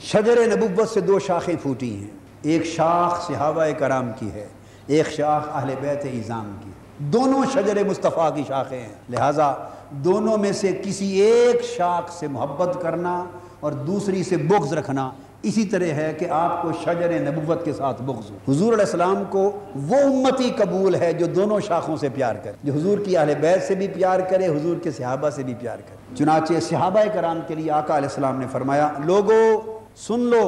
شجر نبوت سے دو شاخیں پھوٹی ہیں، ایک شاخ صحابہ کرام کی ہے، ایک شاخ اہل بیت اعظام کی، دونوں شجر مصطفیٰ کی شاخیں ہیں، لہٰذا دونوں میں سے کسی ایک شاخ سے محبت کرنا اور دوسری سے بغض رکھنا اسی طرح ہے کہ آپ کو شجر نبوت کے ساتھ بغض ہو۔ حضور علیہ السلام کو وہ امتی قبول ہے جو دونوں شاخوں سے پیار کرے، جو حضور کی اہل بیت سے بھی پیار کرے، حضور کے صحابہ سے بھی پیار کرے۔ چنانچہ صحابہ کرام کے لیے آقا علیہ السلام نے فرمایا، لوگو سن لو،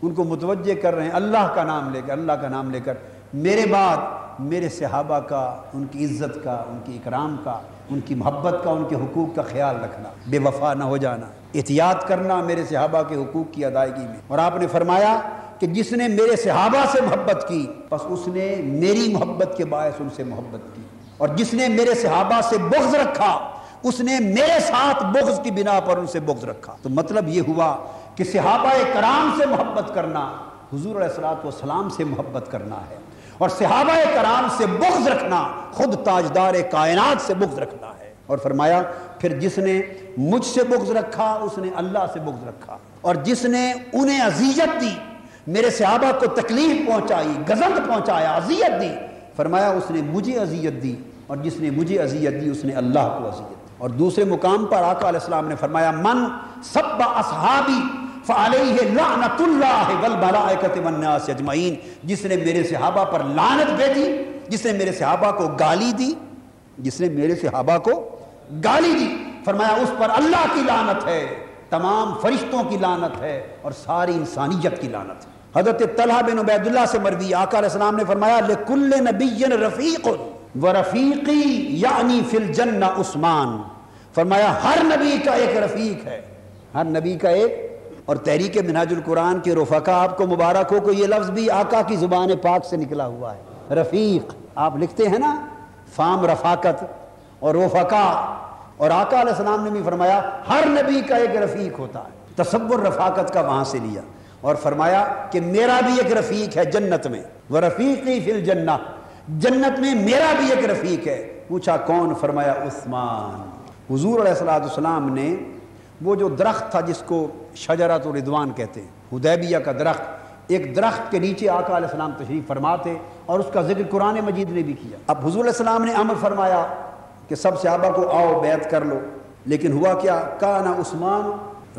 ان کو متوجہ کر رہے ہیں اللہ کا نام لے کر، اللہ کا نام لے کر، میرے بعد میرے صحابہ کا، ان کی عزت کا، ان کی اکرام کا، ان کی محبت کا، ان کے حقوق کا خیال رکھنا، بے وفا نہ ہو جانا، احتیاط کرنا میرے صحابہ کے حقوق کی ادائیگی میں۔ اور آپ نے فرمایا کہ جس نے میرے صحابہ سے محبت کی بس اس نے میری محبت کے باعث ان سے محبت کی، اور جس نے میرے صحابہ سے بغض رکھا اس نے میرے ساتھ بغض کی بنا پر ان سے بغض رکھا۔ تو مطلب یہ ہوا کہ صحابہ کرام سے محبت کرنا حضور علیہ السلام سے محبت کرنا ہے، اور صحابہ کرام سے بغض رکھنا خود تاجدار کائنات سے بغض رکھنا ہے۔ اور فرمایا پھر جس نے مجھ سے بغض رکھا اس نے اللہ سے بغض رکھا، اور جس نے انہیں اذیت دی، میرے صحابہ کو تکلیف پہنچائی، گزند پہنچایا، اذیت دی، فرمایا اس نے مجھے اذیت دی، اور جس نے مجھے اذیت دی اس نے اللہ کو اذیت دی۔ اور دوسرے مقام پر آقا علیہ السلام نے فرمایا، من سب اصحابی فعلیہ لعنت اللہ والملائکۃ والناس اجمعین، جس نے میرے صحابہ پر لعنت بھیجی، جس نے میرے صحابہ کو گالی دی، جس نے میرے صحابہ کو گالی دی، فرمایا اس پر اللہ کی لعنت ہے، تمام فرشتوں کی لعنت ہے، اور ساری انسانیت کی لعنت ہے۔ حضرت طلحہ بن عبید اللہ سے مروی آقا علیہ السلام نے فرمایا، لکل نبی رفیق ورفیقی یعنی فی الجنہ عثمان، فرمایا ہر نبی کا ایک رفیق ہے، ہر نبی کا ایک۔ اور تحریک منہاج القرآن کے رفقا آپ کو مبارک ہو کہ یہ لفظ بھی آقا کی زبان پاک سے نکلا ہوا ہے، رفیق آپ لکھتے ہیں نا، فام رفاقت اور رفقا، اور آقا علیہ السلام نے بھی فرمایا ہر نبی کا ایک رفیق ہوتا ہے، تصور رفاقت کا وہاں سے لیا، اور فرمایا کہ میرا بھی ایک رفیق ہے جنت میں، ورفیقی فی الجنہ، جنت میں میرا بھی ایک رفیق ہے۔ پوچھا کون؟ فرمایا عثمان۔ حضور علیہ السلام نے وہ جو درخت تھا جس کو شجرۃ الرضوان کہتے ہیں، حدیبیہ کا درخت، ایک درخت کے نیچے آقا علیہ السلام تشریف فرما تھے، اور اس کا ذکر قرآن مجید نے بھی کیا۔ اب حضور علیہ السلام نے امر فرمایا کہ سب صحابہ کو آؤ بیعت کر لو، لیکن ہوا کیا؟ کان عثمان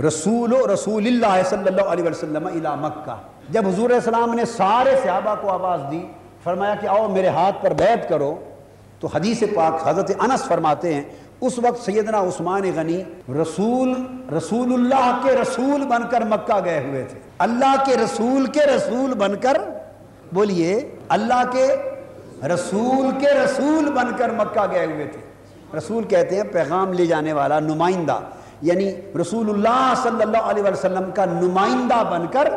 رسول اللہ صلی اللہ علیہ وسلم الی مکہ، جب حضور علیہ السلام نے سارے صحابہ کو آواز دی، فرمایا کہ آؤ میرے ہاتھ پر بیعت کرو، تو حدیث پاک حضرت انس فرماتے ہیں اس وقت سیدنا عثمان غنی رسول اللہ کے رسول بن کر مکہ گئے ہوئے تھے، اللہ کے رسول بن کر، بولیے، اللہ کے رسول بن کر مکہ گئے ہوئے تھے۔ رسول کہتے ہیں پیغام لے جانے والا، نمائندہ، یعنی رسول اللہ صلی اللہ علیہ وسلم کا نمائندہ بن کر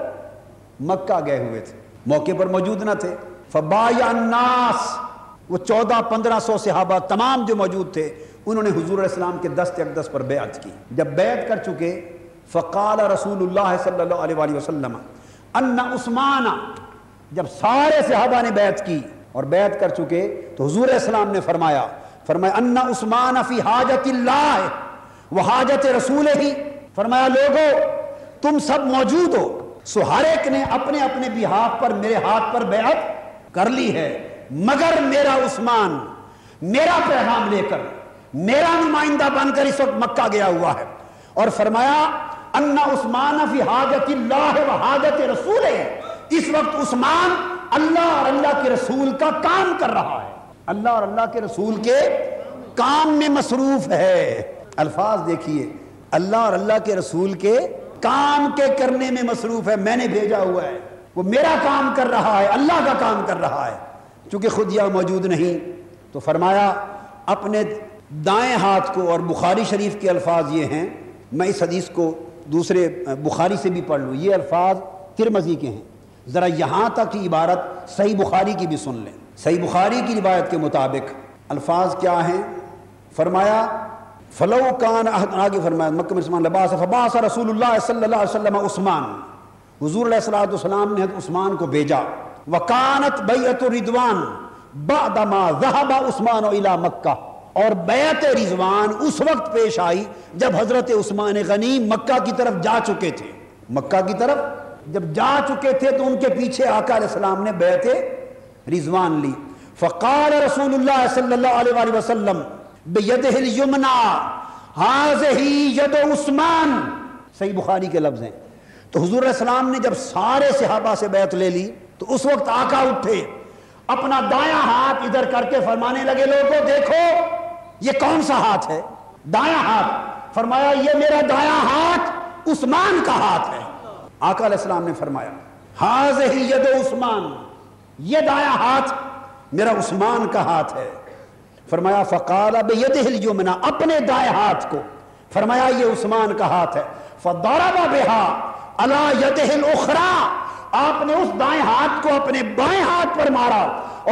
مکہ گئے ہوئے تھے، موقع پر موجود نہ تھے۔ فبایع الناس، وہ 1400-1500 صحابہ تمام جو موجود تھے انہوں نے حضور علیہ السلام کے دست اقدس پر بیعت کی۔ جب بیعت کر چکے، فقال رسول اللہ صلی اللہ علیہ وآلہ وسلم ان عثمان، جب سارے صحابہ نے بیعت کی اور بیعت کر چکے تو حضور علیہ السلام نے فرمایا ان عثمان فی حاجت اللہ و حاجت رسولہ، فرمایا لوگو تم سب موجود ہو، سو ہر ایک نے اپنے اپنے بہاف پر میرے ہاتھ پر بیعت کر لی ہے، مگر میرا عثمان میرا پیغام لے کر، میرا نمائندہ بن کر اس وقت مکہ گیا ہوا ہے۔ اور فرمایا ان عثمان فی حاجت اللہ و حاجت رسول، اس وقت عثمان اللہ اور اللہ کے رسول کا کام کر رہا ہے، اللہ اور اللہ کے رسول کے کام میں مصروف ہے۔ الفاظ دیکھیے، اللہ اور اللہ کے رسول کے کام کے کرنے میں مصروف ہے، میں نے بھیجا ہوا ہے، وہ میرا کام کر رہا ہے، اللہ کا کام کر رہا ہے۔ چونکہ خود یہاں موجود نہیں تو فرمایا اپنے دائیں ہاتھ کو، اور بخاری شریف کے الفاظ یہ ہیں، میں اس حدیث کو دوسرے بخاری سے بھی پڑھ لوں، یہ الفاظ ترمذی کے ہیں، ذرا یہاں تک کی عبارت صحیح بخاری کی بھی سن لیں۔ صحیح بخاری کی روایت کے مطابق الفاظ کیا ہیں؟ فرمایا فلو کان، آگے فرمایا مکہ میں عثمان لباس فباس رسول اللہ صلی اللہ علیہ وسلم عثمان، حضور علیہ السلام نے عثمان کو بھیجا، وکانت بیعت الرضوان بعدما ذهب عثمان الى مکہ، اور بیعت رضوان اس وقت پیش آئی جب حضرت عثمان غنی مکہ کی طرف جا چکے تھے، مکہ کی طرف جب جا چکے تھے تو ان کے پیچھے آقا علیہ السلام نے بیعت رضوان لی. فقال رسول اللہ صلی اللہ علیہ وآلہ وسلم بیدہ الیمنا ہذہ ید عثمان، صحیح بخاری کے لفظ ہیں. تو حضور علیہ السلام نے جب سارے صحابہ سے بیعت لے لی تو اس وقت آقا اٹھے، اپنا دایاں ہاتھ ادھر کر کے فرمانے لگے لوگوں دیکھو یہ کون سا ہاتھ ہے؟ دایاں ہاتھ. فرمایا یہ میرا دایاں ہاتھ عثمان کا ہاتھ ہے. آقا علیہ السلام نے فرمایا ہذہ ید عثمان، یہ دایاں ہاتھ میرا عثمان کا ہاتھ ہے. فرمایا فقال بیدہ الیمنا، اپنے دائیں ہاتھ کو فرمایا یہ عثمان کا ہاتھ ہے. فضرب بها علی یدہ الاخری، آپ نے اس دائیں ہاتھ کو اپنے بائیں ہاتھ پر مارا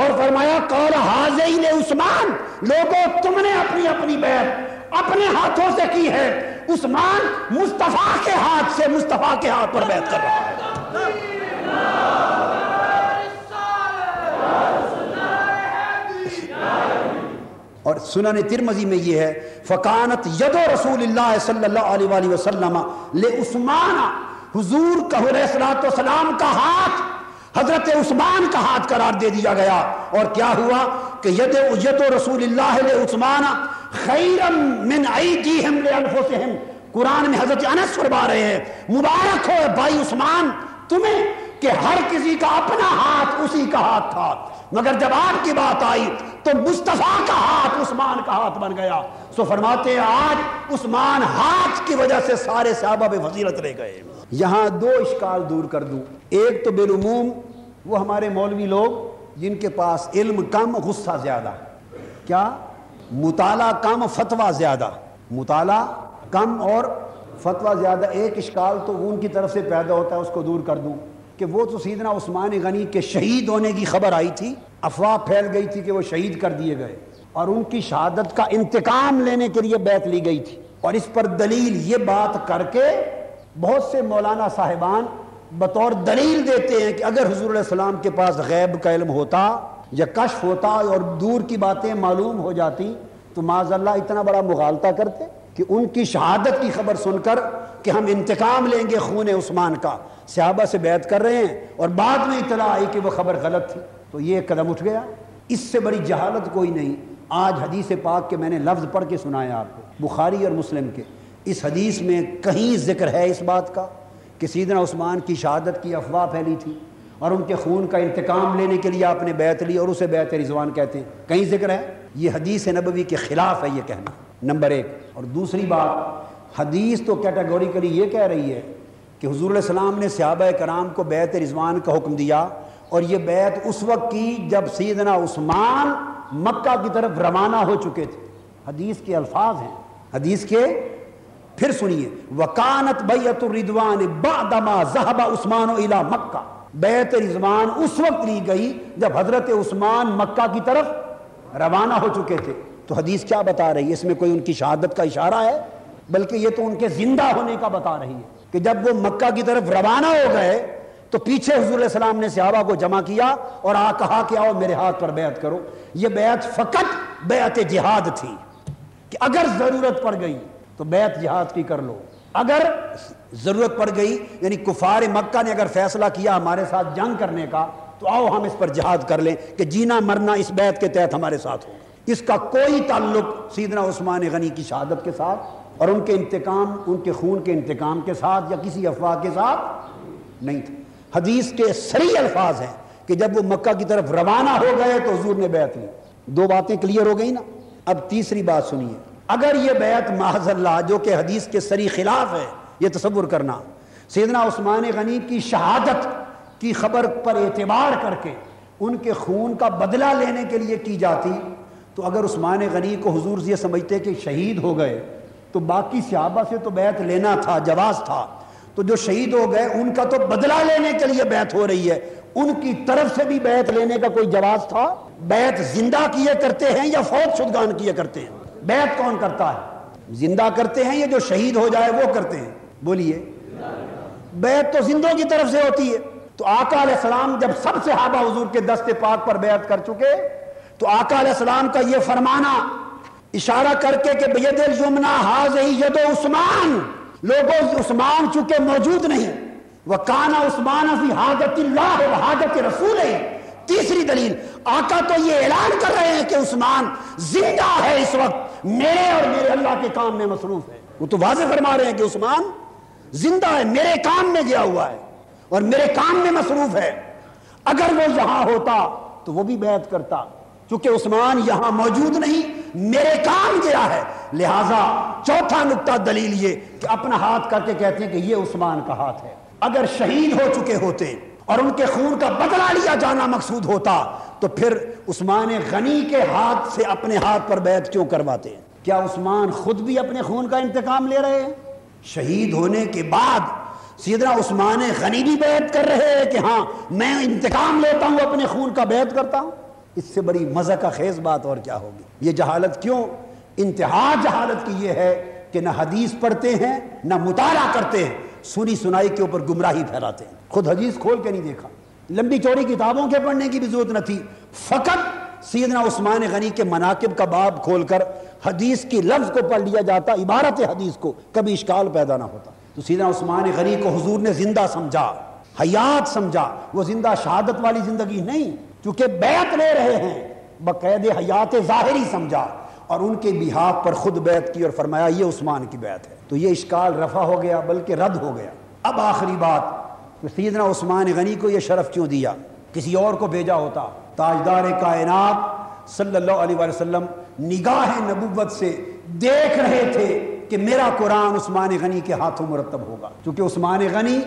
اور فرمایا قال ھذین عثمان، لوگوں تم نے اپنی اپنی بیعت اپنے ہاتھوں سے کی ہے، عثمان مصطفیٰ کے ہاتھ سے مصطفیٰ کے ہاتھ پر بیعت کر رہا ہے. اور سنن ترمذی میں یہ ہے فکانت ید رسول اللہ صلی اللہ علیہ وآلہ وسلم لعثمان، حضور کا علیہ الصلوۃ والسلام کا ہاتھ حضرت عثمان کا ہاتھ قرار دے دیا گیا. اور کیا ہوا کہ ید رسول اللہ لعثمان خیرا من ایدیہم لانفسہم، قرآن میں حضرت انس فرما رہے ہیں مبارک ہو بھائی عثمان تمہیں کہ ہر کسی کا اپنا ہاتھ اسی کا ہاتھ تھا، مگر جب آپ کی بات آئی تو مصطفیٰ کا ہاتھ عثمان کا ہاتھ بن گیا. سو فرماتے ہیں آج عثمان ہاتھ کی وجہ سے سارے صحابہ بے فضیلت رہ گئے. یہاں دو اشکال دور کر دوں. ایک تو بالعموم وہ ہمارے مولوی لوگ جن کے پاس علم کم غصہ زیادہ، کیا مطالعہ کم فتویٰ زیادہ، مطالعہ کم اور فتویٰ زیادہ. ایک اشکال تو ان کی طرف سے پیدا ہوتا ہے، اس کو دور کر دوں کہ وہ تو سیدنا عثمان غنی کے شہید ہونے کی خبر آئی تھی، افواہ پھیل گئی تھی کہ وہ شہید کر دیے گئے اور ان کی شہادت کا انتقام لینے کے لیے بیعت لی گئی تھی. اور اس پر دلیل یہ بات کر کے بہت سے مولانا صاحبان بطور دلیل دیتے ہیں کہ اگر حضور علیہ السلام کے پاس غیب کا علم ہوتا یا کشف ہوتا اور دور کی باتیں معلوم ہو جاتی تو معاذ اللہ اتنا بڑا مغالطہ کرتے کہ ان کی شہادت کی خبر سن کر کہ ہم انتقام لیں گے خون عثمان کا، صحابہ سے بیعت کر رہے ہیں اور بعد میں اطلاع آئی کہ وہ خبر غلط تھی تو یہ قدم اٹھ گیا. اس سے بڑی جہالت کوئی نہیں. آج حدیث پاک کے میں نے لفظ پڑھ کے سنائے آپ کو، بخاری اور مسلم کے. اس حدیث میں کہیں ذکر ہے اس بات کا کہ سیدنا عثمان کی شہادت کی افواہ پھیلی تھی اور ان کے خون کا انتقام لینے کے لیے آپ نے بیعت لی اور اسے بیعت رضوان کہتے ہیں؟ کہیں ذکر ہے؟ یہ حدیث نبوی کے خلاف ہے یہ کہنا، نمبر ایک. اور دوسری بات، حدیث تو کیٹیگوریکلی یہ کہہ رہی ہے کہ حضور علیہ السلام نے صحابہ کرام کو بیعت رضوان کا حکم دیا اور یہ بیعت اس وقت کی جب سیدنا عثمان مکہ کی طرف روانہ ہو چکے تھے. حدیث کے الفاظ ہیں، حدیث کے پھر سنیے وَكَانَتْ بَيْعَةُ الرِّضْوَانِ بَعْدَمَا ذَهَبَ عُثْمَانُ إِلَى مَكَّةَ، بیعت رضوان اس وقت لی گئی جب حضرت عثمان مکہ کی طرف روانہ ہو چکے تھے. تو حدیث کیا بتا رہی ہے؟ اس میں کوئی ان کی شہادت کا اشارہ ہے؟ بلکہ یہ تو ان کے زندہ ہونے کا بتا رہی ہے کہ جب وہ مکہ کی طرف روانہ ہو گئے تو پیچھے حضور علیہ السلام نے صحابہ کو جمع کیا اور کہا کہ آؤ میرے ہاتھ پر بیعت کرو. یہ بیعت فقط بیعت جہاد تھی کہ اگر ضرورت پڑ گئی تو بیعت جہاد کی کر لو. اگر ضرورت پڑ گئی یعنی کفار مکہ نے اگر فیصلہ کیا ہمارے ساتھ جنگ کرنے کا تو آؤ ہم اس پر جہاد کر لیں کہ جینا مرنا اس بیعت کے تحت ہمارے ساتھ ہو. اس کا کوئی تعلق سیدنا عثمان غنی کی شہادت کے ساتھ اور ان کے انتقام، ان کے خون کے انتقام کے ساتھ یا کسی افواہ کے ساتھ نہیں تھا. حدیث کے صریح الفاظ ہیں کہ جب وہ مکہ کی طرف روانہ ہو گئے تو حضور نے بیعت لی. دو باتیں کلیئر ہو گئی نا. اب تیسری بات سنیے، اگر یہ بیعت محض اللہ جو کہ حدیث کے صریح خلاف ہے، یہ تصور کرنا سیدنا عثمان غنی کی شہادت کی خبر پر اعتبار کر کے ان کے خون کا بدلہ لینے کے لیے کی جاتی تو اگر عثمان غنی کو حضور یہ سمجھتے کہ شہید ہو گئے تو باقی صحابہ سے تو بیعت لینا تھا، جواز تھا. تو جو شہید ہو گئے ان کا تو بدلہ لینے کے لیے بیعت ہو رہی ہے، ان کی طرف سے بھی بیعت لینے کا کوئی جواز تھا؟ بیعت زندہ کیے کرتے ہیں یا فوت شدگان کیے کرتے ہیں؟ بیعت کون کرتا ہے؟ زندہ کرتے ہیں یا جو شہید ہو جائے وہ کرتے ہیں؟ بولیے. بیعت تو زندوں کی طرف سے ہوتی ہے. تو آقا علیہ السلام جب سب صحابہ حضور کے دست پاک پر بیعت کر چکے تو آقا علیہ السلام کا یہ فرمانا اشارہ کر کے کہ بید الیمنا ھذہ ید عثمان، لوگوں عثمان چونکہ موجود نہیں وَكَانَ عُثْمَانَ فِي حَاجَةِ اللَّهِ وَحَاجَةِ رَسُولِهِ۔ تیسری دلیل، آقا تو یہ اعلان کر رہے ہیں کہ عثمان زندہ ہے، اس وقت میرے اور میرے اللہ کے کام میں مصروف ہے۔ وہ تو واضح فرما رہے ہیں کہ عثمان زندہ ہے، میرے کام میں گیا ہوا ہے اور میرے کام میں مصروف ہے۔ اگر وہ یہاں ہوتا تو وہ بھی بیعت کرتا، چونکہ عثمان یہاں موجود نہیں، میرے کام گیا ہے۔ لہٰذا چوتھا نقطہ دلیل یہ کہ اپنا ہاتھ کر کے کہتے ہیں کہ یہ عثمان کا ہاتھ ہے۔ اگر شہید ہو چکے ہوتے اور ان کے خون کا بدلہ لیا جانا مقصود ہوتا تو پھر عثمان غنی کے ہاتھ سے اپنے ہاتھ پر بیعت کیوں کرواتے ہیں؟ کیا عثمان خود بھی اپنے خون کا انتقام لے رہے ہیں؟ شہید ہونے کے بعد سیدنا عثمان غنی بھی بیعت کر رہے ہیں کہ ہاں میں انتقام لیتا ہوں، اپنے خون کا بیعت کرتا ہوں۔ اس سے بڑی مزہ کا خیز بات اور کیا ہوگی؟ یہ جہالت کیوں؟ انتہا جہالت کی یہ ہے کہ نہ حدیث پڑھتے ہیں نہ مطالعہ کرتے ہیں، سنی سنائی کے اوپر گمراہی پھیلاتے ہیں۔ خود حدیث کھول کے نہیں دیکھا، لمبی چوڑی کتابوں کے پڑھنے کی بھی ضرورت نہ تھی، فقط سیدنا عثمان غنی کے مناقب کا باب کھول کر حدیث کی لفظ کو پڑھ لیا جاتا، عبارت حدیث کو، کبھی اشکال پیدا نہ ہوتا۔ تو سیدنا عثمان غنی کو حضور نے زندہ سمجھا، حیات سمجھا، وہ زندہ شہادت والی زندگی نہیں، چونکہ بیعت لے رہے ہیں، بقید حیات ظاہری سمجھا اور ان کے بہاف پر خود بیعت کی اور فرمایا یہ عثمان کی بیعت ہے۔ تو یہ اشکال رفع ہو گیا، بلکہ رد ہو گیا۔ اب آخری بات، سیدنا عثمان غنی کو یہ شرف کیوں دیا؟ کسی اور کو بھیجا ہوتا، تاجدار کائنات صلی اللہ علیہ وسلم نگاہ نبوت سے دیکھ رہے تھے کہ میرا قرآن عثمان غنی کے ہاتھوں مرتب ہوگا، کیونکہ عثمان غنی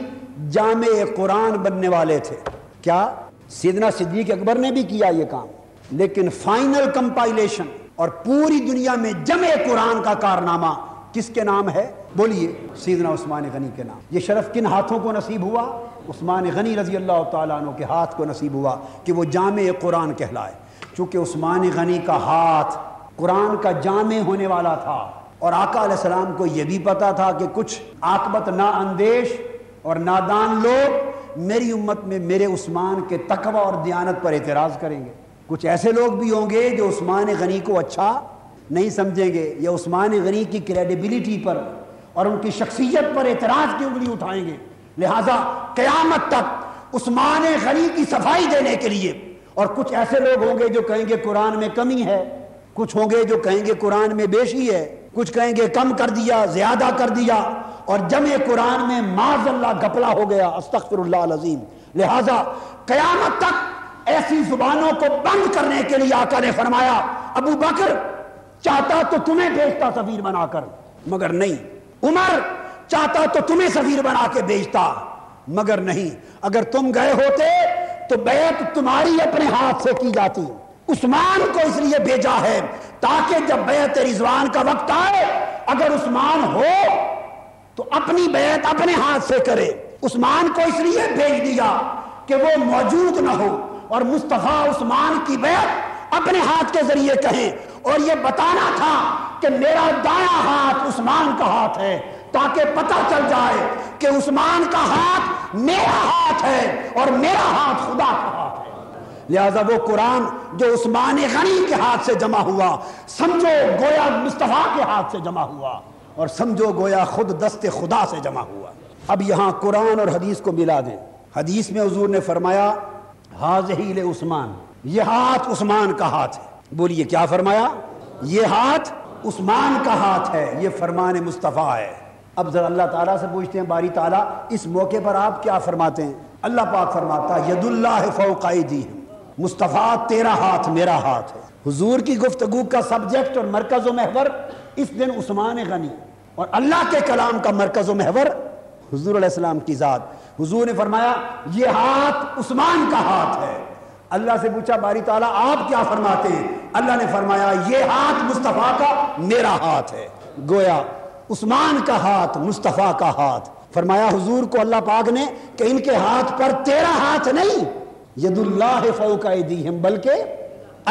جامع قرآن بننے والے تھے۔ کیا سیدنا صدیق اکبر نے بھی کیا یہ کام، لیکن فائنل کمپائلیشن اور پوری دنیا میں جمع قرآن کا کارنامہ کس کے نام ہے؟ بولیے، سیدنا عثمان غنی کے نام۔ یہ شرف کن ہاتھوں کو نصیب ہوا؟ عثمان غنی رضی اللہ تعالیٰ عنہ کے ہاتھ کو نصیب ہوا کہ وہ جامع قرآن کہلائے، چونکہ عثمان غنی کا ہاتھ قرآن کا جامع ہونے والا تھا، اور آقا علیہ السلام کو یہ بھی پتا تھا کہ کچھ عاقبت نا اندیش اور نادان لوگ میری امت میں میرے عثمان کے تقوی اور دیانت پر اعتراض کریں گے۔ کچھ ایسے لوگ بھی ہوں گے جو عثمان غنی کو اچھا نہیں سمجھیں گے، یا عثمان غنی کی کریڈیبلٹی پر اور ان کی شخصیت پر اعتراض کی انگلی اٹھائیں گے۔ لہٰذا قیامت تک عثمان غنی کی صفائی دینے کے لیے، اور کچھ ایسے لوگ ہوں گے جو کہیں گے قرآن میں کمی ہے، کچھ ہوں گے جو کہیں گے قرآن میں بیشی ہے، کچھ کہیں گے کم کر دیا، زیادہ کر دیا، اور جمع قرآن میں معاذ اللہ گھپلا ہو گیا، استغفر اللہ العظیم۔ لہٰذا قیامت تک ایسی زبانوں کو بند کرنے کے لیے آقا نے فرمایا ابو بکر چاہتا تو تمہیں بھیجتا سفیر بنا کر، مگر نہیں۔ عمر چاہتا تو تمہیں سفیر بنا کے بھیجتا، مگر نہیں۔ اگر تم گئے ہوتے تو بیعت تمہاری اپنے ہاتھ سے کی جاتی۔ عثمان کو اس لیے بھیجا ہے تاکہ جب بیعت رضوان کا وقت آئے، اگر عثمان ہو تو اپنی بیعت اپنے ہاتھ سے کرے۔ عثمان کو اس لیے بھیج دیا کہ وہ موجود نہ ہو اور مصطفیٰ عثمان کی بیعت اپنے ہاتھ کے ذریعے کہیں، اور یہ بتانا تھا کہ میرا دایاں ہاتھ عثمان کا ہاتھ ہے، تاکہ پتہ چل جائے کہ عثمان کا ہاتھ میرا ہاتھ ہے اور میرا ہاتھ خدا کا ہاتھ ہے۔ لہذا وہ قرآن جو عثمان غنی کے ہاتھ سے جمع ہوا، سمجھو گویا مصطفیٰ کے ہاتھ سے جمع ہوا، اور سمجھو گویا خود دست خدا سے جمع ہوا۔ اب یہاں قرآن اور حدیث کو ملا دیں۔ حدیث میں حضور نے فرمایا ہاذہ لعثمان، یہ ہاتھ عثمان کا ہاتھ ہے۔ بولیے کیا فرمایا؟ یہ ہاتھ عثمان کا ہاتھ ہے، یہ فرمان مصطفیٰ ہے۔ اب ذرا اللہ تعالیٰ سے پوچھتے ہیں باری تعالیٰ اس موقع پر آپ کیا فرماتے ہیں؟ اللہ پاک فرماتا ید اللہ فوق ایدیہم، مصطفیٰ تیرا ہاتھ میرا ہاتھ ہے۔ حضور کی گفتگو کا سبجیکٹ اور مرکز و محور اس دن عثمان غنی، اور اللہ کے کلام کا مرکز و محور حضور علیہ السلام کی ذات۔ حضور نے فرمایا یہ ہاتھ عثمان کا ہاتھ ہے۔ اللہ سے پوچھا باری تعالیٰ آپ کیا فرماتے ہیں؟ اللہ نے فرمایا یہ ہاتھ مصطفیٰ کا میرا ہاتھ ہے۔ گویا عثمان کا ہاتھ مصطفیٰ کا ہاتھ۔ فرمایا حضور کو اللہ پاک نے کہ ان کے ہاتھ پر تیرا ہاتھ نہیں، ید اللہ فوق ایدیہم، بلکہ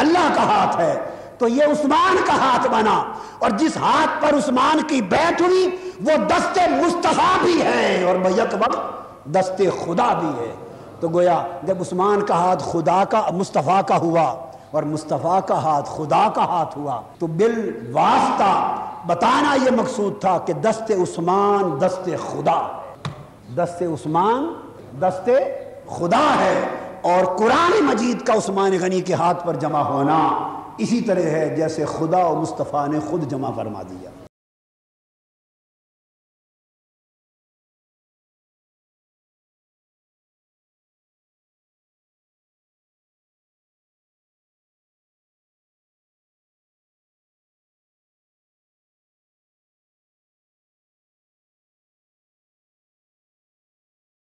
اللہ کا ہاتھ ہے۔ تو یہ عثمان کا ہاتھ بنا، اور جس ہاتھ پر عثمان کی بیعت ہوئی وہ دست مصطفیٰ بھی ہے اور بیک وقت دست خدا بھی ہے۔ تو گویا جب عثمان کا ہاتھ خدا کا مصطفیٰ کا ہوا اور مصطفیٰ کا ہاتھ خدا کا ہاتھ ہوا، تو بالواسطہ بتانا یہ مقصود تھا کہ دست عثمان دست خدا، دست عثمان دست خدا ہے، اور قرآن مجید کا عثمان غنی کے ہاتھ پر جمع ہونا اسی طرح ہے جیسے خدا و مصطفیٰ نے خود جمع فرما دیا۔